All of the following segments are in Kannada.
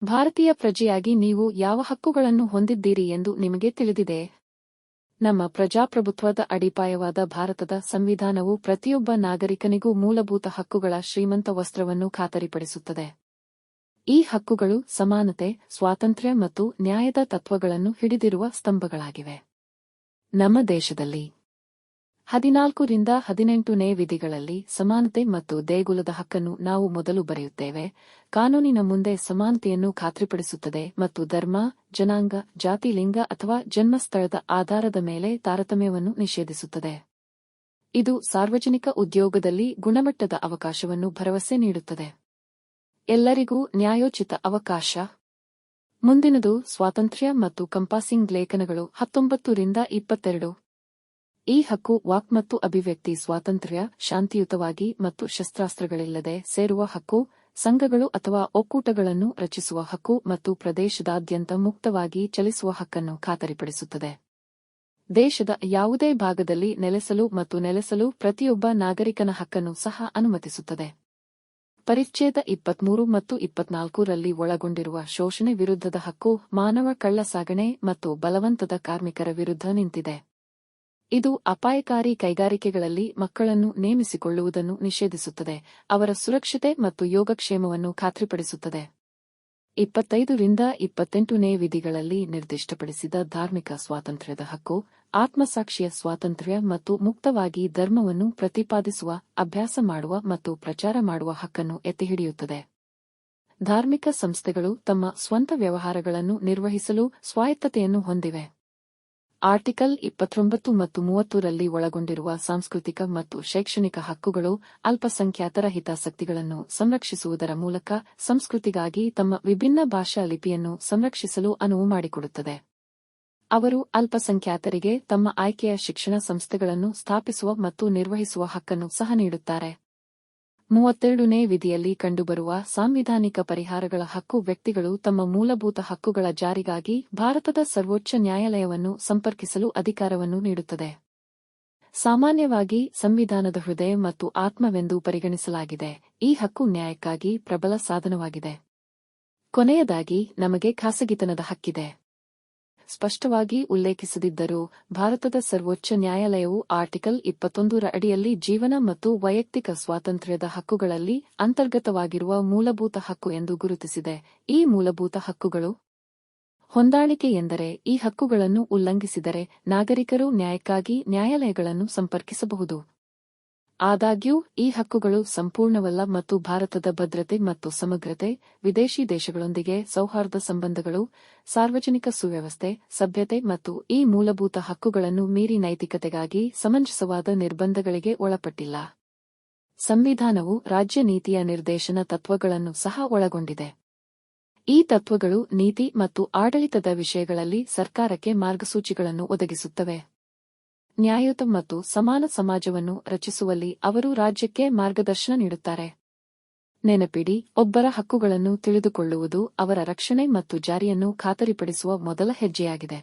ಭಾರತೀಯ ಪ್ರಜೆಯಾಗಿ ನೀವು ಯಾವ ಹಕ್ಕುಗಳನ್ನು ಹೊಂದಿದ್ದೀರಿ ಎಂದು ನಿಮಗೆ ತಿಳಿದಿದೆ? ನಮ್ಮ ಪ್ರಜಾಪ್ರಭುತ್ವದ ಅಡಿಪಾಯವಾದ ಭಾರತದ ಸಂವಿಧಾನವು ಪ್ರತಿಯೊಬ್ಬ ನಾಗರಿಕನಿಗೂ ಮೂಲಭೂತ ಹಕ್ಕುಗಳ ಶ್ರೀಮಂತ ವಸ್ತ್ರವನ್ನು ಖಾತರಿಪಡಿಸುತ್ತದೆ. ಈ ಹಕ್ಕುಗಳು ಸಮಾನತೆ, ಸ್ವಾತಂತ್ರ್ಯ ಮತ್ತು ನ್ಯಾಯದ ತತ್ವಗಳನ್ನು ಹಿಡಿದಿರುವ ಸ್ತಂಭಗಳಾಗಿವೆ. ನಮ್ಮ ದೇಶದಲ್ಲಿ 14 ರಿಂದ 18ನೇ ವಿಧಿಗಳಲ್ಲಿ ಸಮಾನತೆ ಮತ್ತು ದೇಗುಲದ ಹಕ್ಕನ್ನು ನಾವು ಮೊದಲು ಬರೆಯುತ್ತೇವೆ. ಕಾನೂನಿನ ಮುಂದೆ ಸಮಾನತೆಯನ್ನು ಖಾತ್ರಿಪಡಿಸುತ್ತದೆ ಮತ್ತು ಧರ್ಮ, ಜನಾಂಗ, ಜಾತಿ, ಲಿಂಗ ಅಥವಾ ಜನ್ಮಸ್ಥಳದ ಆಧಾರದ ಮೇಲೆ ತಾರತಮ್ಯವನ್ನು ನಿಷೇಧಿಸುತ್ತದೆ. ಇದು ಸಾರ್ವಜನಿಕ ಉದ್ಯೋಗದಲ್ಲಿ ಗುಣಮಟ್ಟದ ಅವಕಾಶವನ್ನು ಭರವಸೆ ನೀಡುತ್ತದೆ. ಎಲ್ಲರಿಗೂ ನ್ಯಾಯೋಚಿತ ಅವಕಾಶ. ಮುಂದಿನದು ಸ್ವಾತಂತ್ರ್ಯ ಮತ್ತು ಕಂಪಾಸಿಂಗ್ ಲೇಖನಗಳು 19 ರಿಂದ 22. ಈ ಹಕ್ಕು ವಾಕ್ ಮತ್ತು ಅಭಿವ್ಯಕ್ತಿ ಸ್ವಾತಂತ್ರ್ಯ, ಶಾಂತಿಯುತವಾಗಿ ಮತ್ತು ಶಸ್ತ್ರಾಸ್ತ್ರಗಳಿಲ್ಲದೆ ಸೇರುವ ಹಕ್ಕು, ಸಂಘಗಳು ಅಥವಾ ಒಕ್ಕೂಟಗಳನ್ನು ರಚಿಸುವ ಹಕ್ಕು ಮತ್ತು ಪ್ರದೇಶದಾದ್ಯಂತ ಮುಕ್ತವಾಗಿ ಚಲಿಸುವ ಹಕ್ಕನ್ನು ಖಾತರಿಪಡಿಸುತ್ತದೆ. ದೇಶದ ಯಾವುದೇ ಭಾಗದಲ್ಲಿ ನೆಲೆಸಲು ಮತ್ತು ನೆಲೆಸಲು ಪ್ರತಿಯೊಬ್ಬ ನಾಗರಿಕನ ಹಕ್ಕನ್ನು ಸಹ ಅನುಮತಿಸುತ್ತದೆ. ಪರಿಚ್ಛೇದ 23 ಮತ್ತು 24 ರಲ್ಲಿ ಒಳಗೊಂಡಿರುವ ಶೋಷಣೆ ವಿರುದ್ಧದ ಹಕ್ಕು ಮಾನವ ಕಳ್ಳಸಾಗಣೆ ಮತ್ತು ಬಲವಂತದ ಕಾರ್ಮಿಕರ ವಿರುದ್ಧ ನಿಂತಿದೆ. ಇದು ಅಪಾಯಕಾರಿ ಕೈಗಾರಿಕೆಗಳಲ್ಲಿ ಮಕ್ಕಳನ್ನು ನೇಮಿಸಿಕೊಳ್ಳುವುದನ್ನು ನಿಷೇಧಿಸುತ್ತದೆ, ಅವರ ಸುರಕ್ಷತೆ ಮತ್ತು ಯೋಗಕ್ಷೇಮವನ್ನು ಖಾತ್ರಿಪಡಿಸುತ್ತದೆ. 25 ರಿಂದ 28ನೇ ವಿಧಿಗಳಲ್ಲಿ ನಿರ್ದಿಷ್ಟಪಡಿಸಿದ ಧಾರ್ಮಿಕ ಸ್ವಾತಂತ್ರ್ಯದ ಹಕ್ಕು, ಆತ್ಮಸಾಕ್ಷಿಯ ಸ್ವಾತಂತ್ರ್ಯ ಮತ್ತು ಮುಕ್ತವಾಗಿ ಧರ್ಮವನ್ನು ಪ್ರತಿಪಾದಿಸುವ, ಅಭ್ಯಾಸ ಮಾಡುವ ಮತ್ತು ಪ್ರಚಾರ ಮಾಡುವ ಹಕ್ಕನ್ನು ಎತ್ತಿಹಿಡಿಯುತ್ತದೆ. ಧಾರ್ಮಿಕ ಸಂಸ್ಥೆಗಳು ತಮ್ಮ ಸ್ವಂತ ವ್ಯವಹಾರಗಳನ್ನು ನಿರ್ವಹಿಸಲು ಸ್ವಾಯತ್ತತೆಯನ್ನು ಹೊಂದಿವೆ. ಆರ್ಟಿಕಲ್ 29 ಮತ್ತು 30 ರಲ್ಲಿ ಒಳಗೊಂಡಿರುವ ಸಾಂಸ್ಕೃತಿಕ ಮತ್ತು ಶೈಕ್ಷಣಿಕ ಹಕ್ಕುಗಳು ಅಲ್ಪಸಂಖ್ಯಾತರ ಹಿತಾಸಕ್ತಿಗಳನ್ನು ಸಂರಕ್ಷಿಸುವುದರ ಮೂಲಕ ಸಂಸ್ಕೃತಿಗಾಗಿ ತಮ್ಮ ವಿಭಿನ್ನ ಭಾಷಾ ಲಿಪಿಯನ್ನು ಸಂರಕ್ಷಿಸಲು ಅನುವು ಮಾಡಿಕೊಡುತ್ತದೆ. ಅವರು ಅಲ್ಪಸಂಖ್ಯಾತರಿಗೆ ತಮ್ಮ ಆಯ್ಕೆಯ ಶಿಕ್ಷಣ ಸಂಸ್ಥೆಗಳನ್ನು ಸ್ಥಾಪಿಸುವ ಮತ್ತು ನಿರ್ವಹಿಸುವ ಹಕ್ಕನ್ನು ಸಹ ನೀಡುತ್ತಾರೆ. 32ನೇ ವಿಧಿಯಲ್ಲಿ ಕಂಡುಬರುವ ಸಾಂವಿಧಾನಿಕ ಪರಿಹಾರಗಳ ಹಕ್ಕು ವ್ಯಕ್ತಿಗಳು ತಮ್ಮ ಮೂಲಭೂತ ಹಕ್ಕುಗಳ ಜಾರಿಗಾಗಿ ಭಾರತದ ಸರ್ವೋಚ್ಚ ನ್ಯಾಯಾಲಯವನ್ನು ಸಂಪರ್ಕಿಸಲು ಅಧಿಕಾರವನ್ನು ನೀಡುತ್ತದೆ. ಸಾಮಾನ್ಯವಾಗಿ ಸಂವಿಧಾನದ ಹೃದಯ ಮತ್ತು ಆತ್ಮವೆಂದು ಪರಿಗಣಿಸಲಾಗಿದೆ. ಈ ಹಕ್ಕು ನ್ಯಾಯಕ್ಕಾಗಿ ಪ್ರಬಲ ಸಾಧನವಾಗಿದೆ. ಕೊನೆಯದಾಗಿ, ನಮಗೆ ಖಾಸಗಿತನದ ಹಕ್ಕಿದೆ. ಸ್ಪಷ್ಟವಾಗಿ ಉಲ್ಲೇಖಿಸದಿದ್ದರೂ, ಭಾರತದ ಸರ್ವೋಚ್ಚ ನ್ಯಾಯಾಲಯವು ಆರ್ಟಿಕಲ್ 21 ರ ಅಡಿಯಲ್ಲಿ ಜೀವನ ಮತ್ತು ವೈಯಕ್ತಿಕ ಸ್ವಾತಂತ್ರ್ಯದ ಹಕ್ಕುಗಳಲ್ಲಿ ಅಂತರ್ಗತವಾಗಿರುವ ಮೂಲಭೂತ ಹಕ್ಕು ಎಂದು ಗುರುತಿಸಿದೆ. ಈ ಮೂಲಭೂತ ಹಕ್ಕುಗಳು ಹೊಂದಾಣಿಕೆ ಎಂದರೆ ಈ ಹಕ್ಕುಗಳನ್ನು ಉಲ್ಲಂಘಿಸಿದರೆ ನಾಗರಿಕರು ನ್ಯಾಯಕ್ಕಾಗಿ ನ್ಯಾಯಾಲಯಗಳನ್ನು ಸಂಪರ್ಕಿಸಬಹುದು. ಆದಾಗ್ಯೂ, ಈ ಹಕ್ಕುಗಳು ಸಂಪೂರ್ಣವಲ್ಲ ಮತ್ತು ಭಾರತದ ಭದ್ರತೆ ಮತ್ತು ಸಮಗ್ರತೆ, ವಿದೇಶಿ ದೇಶಗಳೊಂದಿಗೆ ಸೌಹಾರ್ದ ಸಂಬಂಧಗಳು, ಸಾರ್ವಜನಿಕ ಸುವ್ಯವಸ್ಥೆ, ಸಭ್ಯತೆ ಮತ್ತು ಈ ಮೂಲಭೂತ ಹಕ್ಕುಗಳನ್ನು ಮೀರಿ ನೈತಿಕತೆಗಾಗಿ ಸಮಂಜಸವಾದ ನಿರ್ಬಂಧಗಳಿಗೆ ಒಳಪಟ್ಟಿಲ್ಲ. ಸಂವಿಧಾನವು ರಾಜ್ಯ ನೀತಿಯ ನಿರ್ದೇಶನ ತತ್ವಗಳನ್ನು ಸಹ ಒಳಗೊಂಡಿದೆ. ಈ ತತ್ವಗಳು ನೀತಿ ಮತ್ತು ಆಡಳಿತದ ವಿಷಯಗಳಲ್ಲಿ ಸರ್ಕಾರಕ್ಕೆ ಮಾರ್ಗಸೂಚಿಗಳನ್ನು ಒದಗಿಸುತ್ತವೆ. ನ್ಯಾಯಯುತ ಮತ್ತು ಸಮಾನ ಸಮಾಜವನ್ನು ರಚಿಸುವಲ್ಲಿ ಅವರು ರಾಜ್ಯಕ್ಕೆ ಮಾರ್ಗದರ್ಶನ ನೀಡುತ್ತಾರೆ. ನೆನಪಿಡಿ, ಒಬ್ಬರ ಹಕ್ಕುಗಳನ್ನು ತಿಳಿದುಕೊಳ್ಳುವುದು ಅವರ ರಕ್ಷಣೆ ಮತ್ತು ಜಾರಿಯನ್ನು ಖಾತರಿಪಡಿಸುವ ಮೊದಲ ಹೆಜ್ಜೆಯಾಗಿದೆ.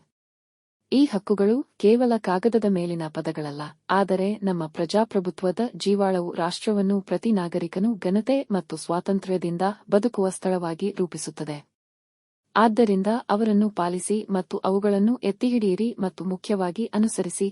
ಈ ಹಕ್ಕುಗಳು ಕೇವಲ ಕಾಗದದ ಮೇಲಿನ ಪದಗಳಲ್ಲ, ಆದರೆ ನಮ್ಮ ಪ್ರಜಾಪ್ರಭುತ್ವದ ಜೀವಾಳವು ರಾಷ್ಟ್ರವನ್ನು ಪ್ರತಿ ನಾಗರಿಕನು ಘನತೆ ಮತ್ತು ಸ್ವಾತಂತ್ರ್ಯದಿಂದ ಬದುಕುವ ಸ್ಥಳವಾಗಿ ರೂಪಿಸುತ್ತದೆ. ಆದ್ದರಿಂದ ಅವರನ್ನು ಪಾಲಿಸಿ ಮತ್ತು ಅವುಗಳನ್ನು ಎತ್ತಿಹಿಡಿಯಿರಿ ಮತ್ತು ಮುಖ್ಯವಾಗಿ ಅನುಸರಿಸಿ.